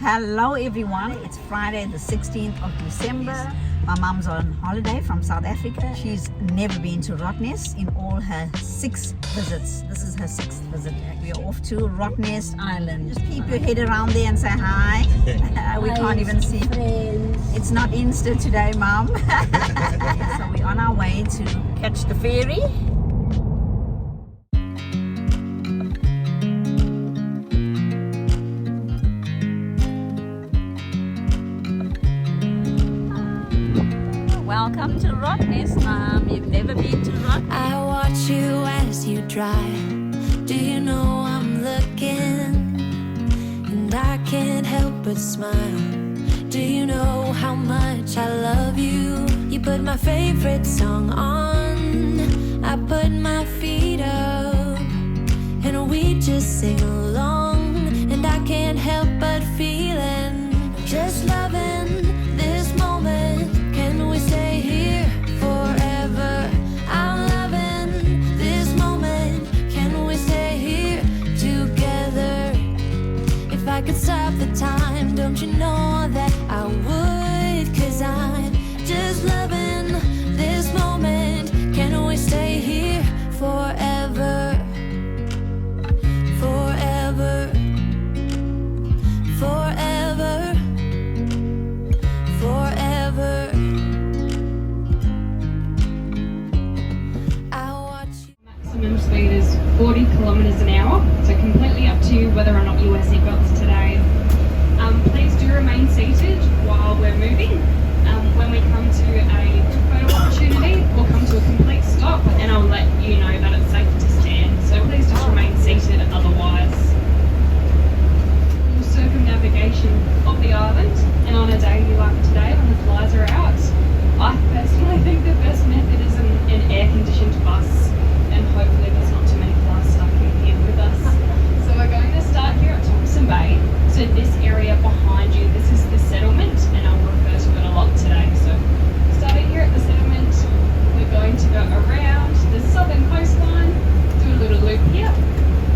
Hello everyone, it's Friday the 16th of December. My mum's on holiday from South Africa. She's never been to Rottnest in all her 6 visits. This is her 6th visit. We are off to Rottnest Island. Just peep your head around there and say hi. We can't even see. It's not Insta today, Mum. So we're on our way to catch the ferry. Welcome to Rottnest, Mom. You've never been to Rottnest. I watch you as you drive. Do you know I'm looking? And I can't help but smile. Do you know how much I love you? You put my favorite song on. I put my feet up. And we just sing along. And I can't help but feeling. Just loving this moment. Can we stay here forever? I'm loving this moment. Can we stay here together? If I could stop the time, don't you know that I would? 'Cause I'm just loving this moment. Can we stay here forever? Forever. Forever. Forever. Maximum speed is 40 kilometres an hour, so completely up to you whether or not you wear seatbelts today. Please do remain seated while we're moving. When we come to a photo opportunity, we'll come to a complete stop and I'll let you know that it's safe to stand. So please just remain seated otherwise. Circumnavigation of the island, and on a day like today when the flies are out, I personally think the best method is an air-conditioned bus, and hopefully there's not too many flies stuck in here with us. So we're going to start here at Thompson Bay. So this area behind you, this is the settlement, and I'll refer to it a lot today. So starting here at the settlement, we're going to go around the southern coastline, do a little loop here,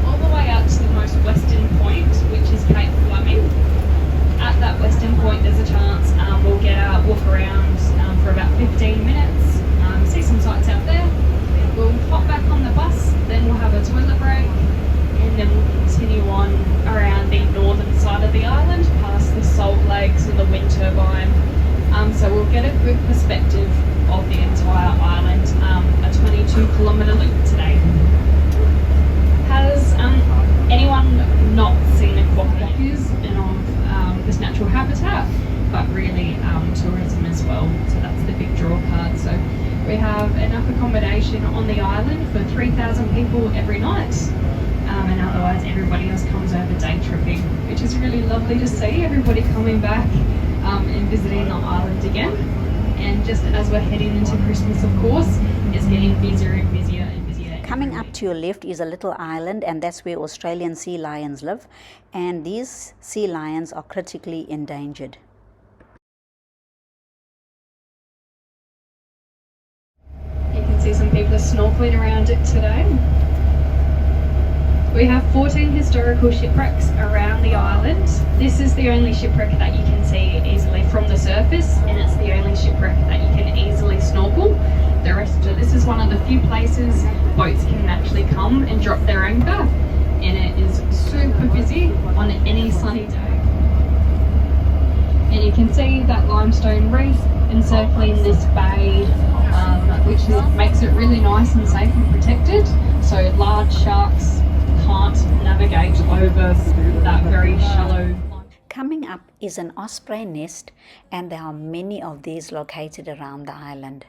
all the way out to the most western point, which is Cape Fleming. At that western point, there's a chance we'll get out, walk around for about 15 minutes, see some sights out there. We'll hop back on the bus, then we'll have a toilet break, and then we'll continue on around the northern side of the island, past the Salt Lakes and the wind turbine. So we'll get a good perspective of the entire island, a 22-kilometre loop today. Has anyone not seen a quokkas and of this natural habitat, but really tourism as well? So that's the big draw card. So we have enough accommodation on the island for 3,000 people every night, and otherwise everybody else comes over day tripping, which is really lovely to see everybody coming back and visiting the island again. And just as we're heading into Christmas, of course, it's getting busier and busier and busier. Coming up to your left is a little island, and that's where Australian sea lions live, and these sea lions are critically endangered. You can see some people are snorkeling around it today. We have 14 historical shipwrecks around the island. This is the only shipwreck that you can see easily from the surface, and it's the only shipwreck that you can easily snorkel. The rest of this is one of the few places boats can actually come and drop their anchor, and it is super busy on any sunny day. And you can see that limestone reef encircling this bay, which makes it really nice and safe and protected, so large sharks can't navigate over that very shallow. Coming up is an osprey nest, and there are many of these located around the island.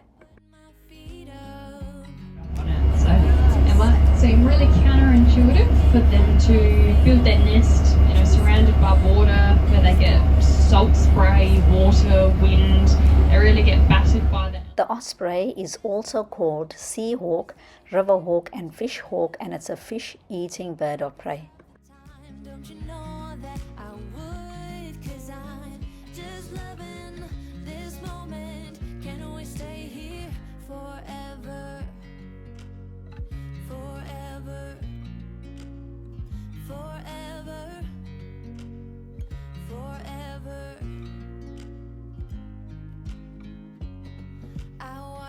So it might seem really counterintuitive for them to build their nest, surrounded by water, where they get salt spray, water, wind. They really get battered by that. The osprey is also called sea hawk, river hawk, and fish hawk, and it's a fish-eating bird of prey. Don't you know that I would? 'Cause I'm just loving this moment. Can we stay here forever? Forever. Forever. Forever.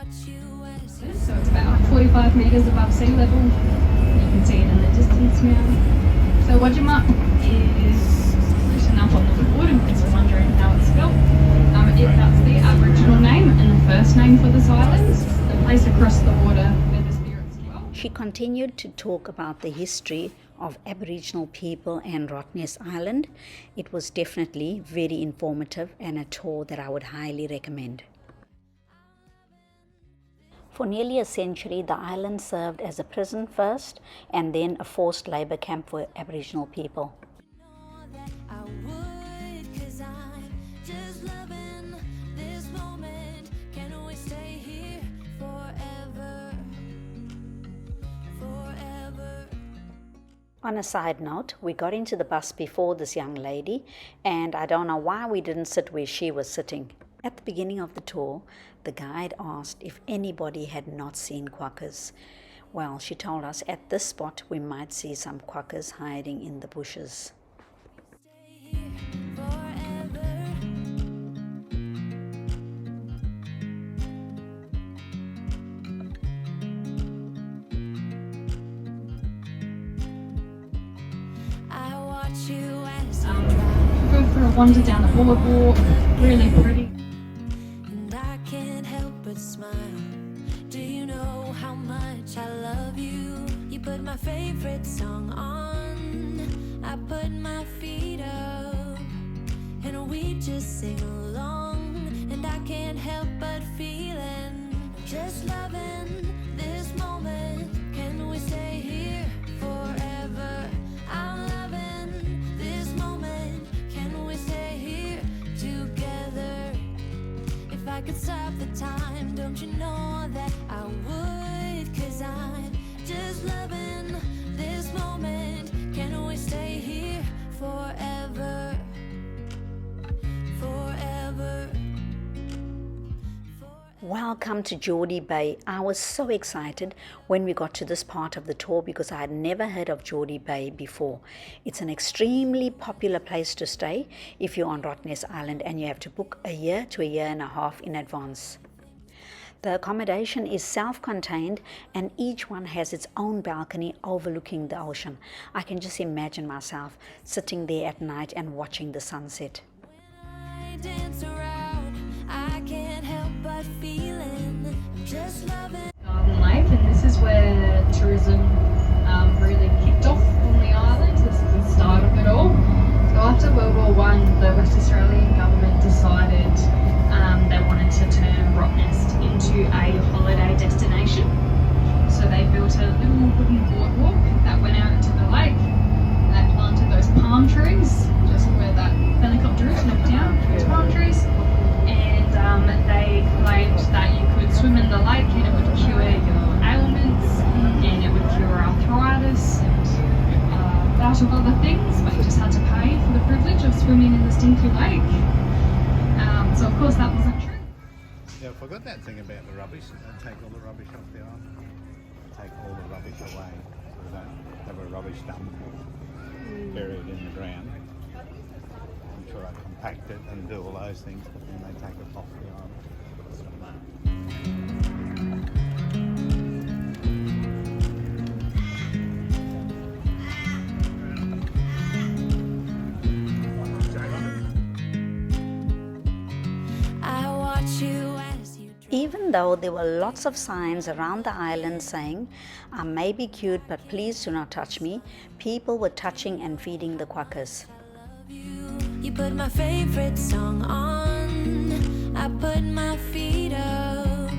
watch you as you So it's about 45 metres above sea level. You can see it in the distance now. So Wajima is written up on the wood in case you're wondering how it's spelled. That's the Aboriginal name and the first name for this island, the place across the water where the spirits dwell. She continued to talk about the history of Aboriginal people and Rottnest Island. It was definitely very informative and a tour that I would highly recommend. For nearly a century, the island served as a prison first and then a forced labour camp for Aboriginal people. know that I would, 'cause I'm just loving this moment. Can we stay here forever? Forever. On a side note, we got into the bus before this young lady, and I don't know why we didn't sit where she was sitting. At the beginning of the tour, the guide asked if anybody had not seen quokkas. Well, she told us at this spot we might see some quokkas hiding in the bushes. Stay here forever. I watch you as you drive, Go for a wander down the boardwalk, really pretty. and I can't help but smile. Do you know how much I love you? You put my favorite song on, I put my feet up, and we just sing along. And I can't help but feeling, just loving this moment. Can we stay here forever? I'm loving this moment. Can we stay here together? If I could stop the time, don't you know that I would? 'Cause I'm just loving this moment. Can we stay here forever? Forever. Welcome to Geordie Bay. I was so excited when we got to this part of the tour because I had never heard of Geordie Bay before. It's an extremely popular place to stay if you're on Rottnest Island, and you have to book a year to a year and a half in advance. The accommodation is self-contained and each one has its own balcony overlooking the ocean. I can just imagine myself sitting there at night and watching the sunset. I dance around, I can't help but feeling, just loving. Garden Lake, and this is where tourism really kicked off on the island. This is the start of it all. So after World War I, the West Australian government decided they wanted to turn Rottnest into a holiday destination. So they built a little wooden boardwalk that went out into the lake. They planted those palm trees just where that helicopter is looked down, those palm trees. And they claimed that you could swim in the lake and it would cure your ailments and it would cure arthritis and a bunch of other things, but you just had to pay for the privilege of swimming in the stinky lake. So of course that wasn't true. Yeah, I forgot that thing about the rubbish. They take all the rubbish off the island. Take all the rubbish away. So we don't have a rubbish dump buried in the ground. I'm sure they compact it and do all those things, but then they take it off the island. I watch you as you drive. Even though there were lots of signs around the island saying, I may be cute but please do not touch me, people were touching and feeding the quokkas. You put my favorite song on, I put my feet up,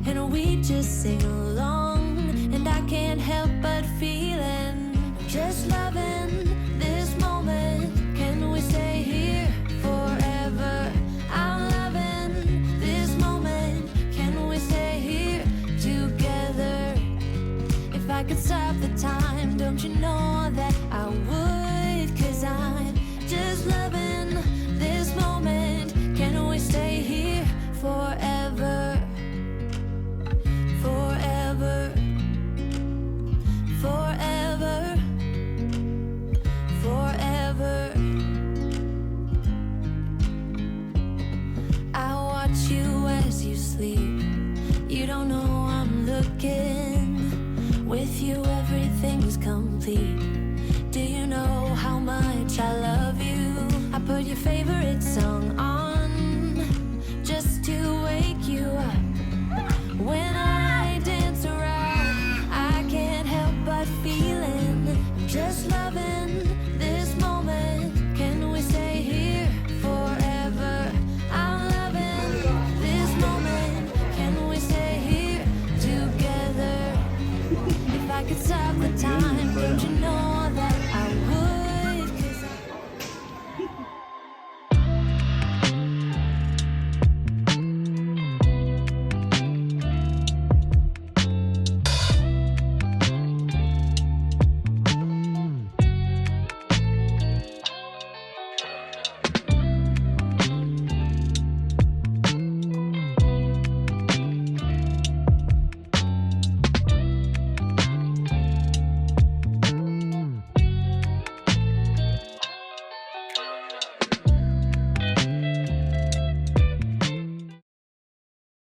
and we just sing along. And I can't help but feeling, just loving this moment. Can we stay here forever? I'm loving this moment. Can we stay here together? If I could stop the time, don't you know that I would? 'Cause I'm just loving this moment. Can we stay here forever? Forever. Forever. Forever. I watch you as you sleep. you, everything's complete. Do you know how much I love you? I put your favorite song